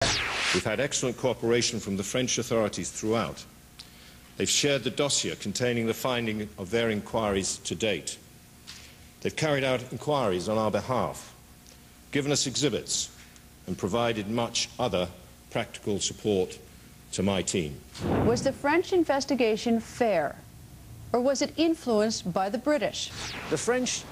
We've had excellent cooperation from the French authorities throughout. They've shared the dossier containing the finding of their inquiries to date. They've carried out inquiries on our behalf, given us exhibits, and provided much other practical support to my team. Was the French investigation fair, or was it influenced by the British? The French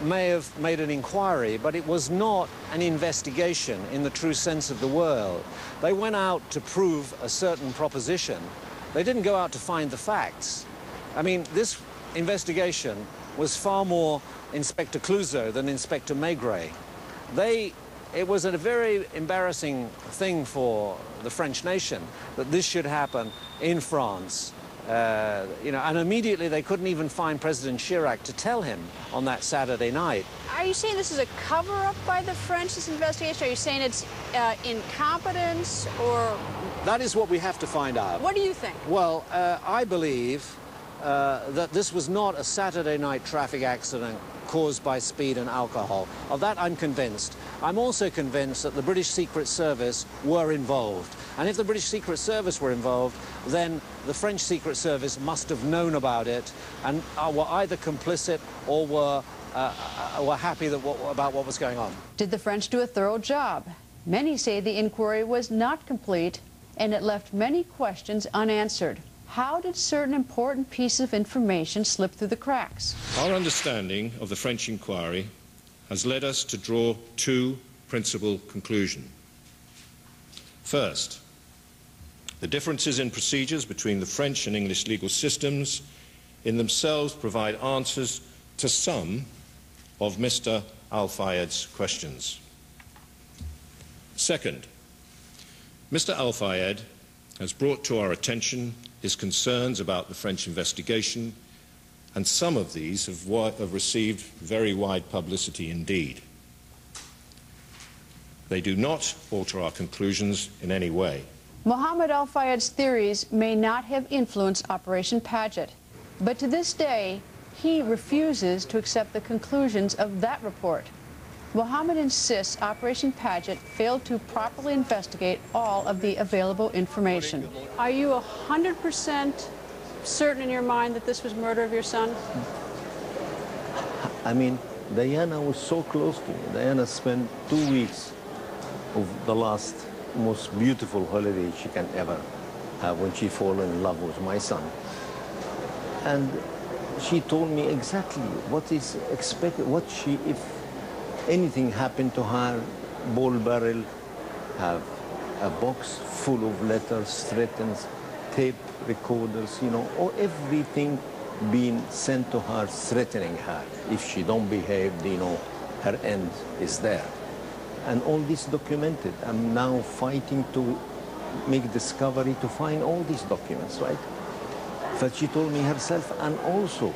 may have made an inquiry, but it was not an investigation in the true sense of the word. They went out to prove a certain proposition. They didn't go out to find the facts. I mean, this investigation was far more Inspector Clouseau than Inspector Maigret. It was a very embarrassing thing for the French nation that this should happen in France. And immediately they couldn't even find President Chirac to tell him on that Saturday night. Are you saying this is a cover-up by the French, this investigation? Are you saying it's incompetence, or...? That is what we have to find out. What do you think? Well, I believe that this was not a Saturday night traffic accident caused by speed and alcohol. Of that, I'm convinced. I'm also convinced that the British Secret Service were involved. And if the British Secret Service were involved, then the French Secret Service must have known about it and were either complicit or were happy about what was going on. Did the French do a thorough job? Many say the inquiry was not complete and it left many questions unanswered. How did certain important pieces of information slip through the cracks? Our understanding of the French inquiry has led us to draw two principal conclusions. First, the differences in procedures between the French and English legal systems in themselves provide answers to some of Mr. Al-Fayed's questions. Second, Mr. Al-Fayed has brought to our attention his concerns about the French investigation, and some of these have received very wide publicity indeed. They do not alter our conclusions in any way. Mohammed Al-Fayed's theories may not have influenced Operation Paget, but to this day, he refuses to accept the conclusions of that report. Mohammed insists Operation Paget failed to properly investigate all of the available information. Are you 100% certain in your mind that this was murder of your son? I mean, Diana was so close to me. Diana spent 2 weeks of the last most beautiful holiday she can ever have when she fell in love with my son. And she told me exactly what is expected, if anything happened to her, ball barrel, have a box full of letters, threatens, tape recorders, or everything being sent to her, threatening her. If she don't behave, her end is there. And all this documented. I'm now fighting to make discovery to find all these documents, right? But she told me herself, and also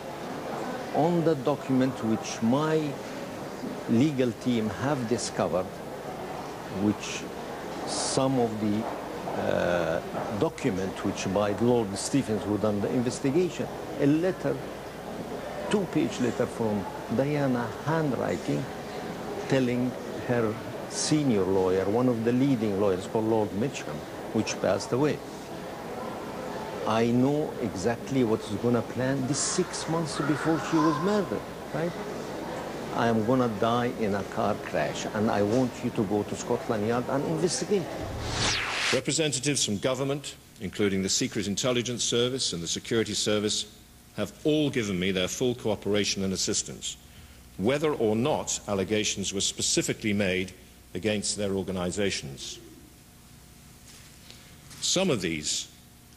on the document which my legal team have discovered, which some of the document which by Lord Stephens who done the investigation, a letter, 2-page letter from Diana handwriting, telling her senior lawyer, one of the leading lawyers called Lord Mitcham, which passed away. I know exactly what is going to plan this 6 months before she was murdered, right? I am going to die in a car crash, and I want you to go to Scotland Yard and investigate. Representatives from government, including the Secret Intelligence Service and the Security Service, have all given me their full cooperation and assistance, whether or not allegations were specifically made against their organizations. Some of these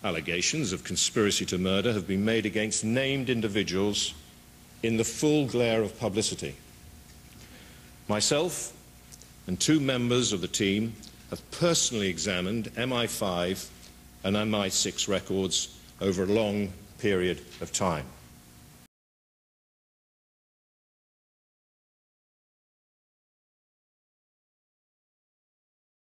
allegations of conspiracy to murder have been made against named individuals in the full glare of publicity. Myself and 2 members of the team have personally examined MI5 and MI6 records over a long period of time.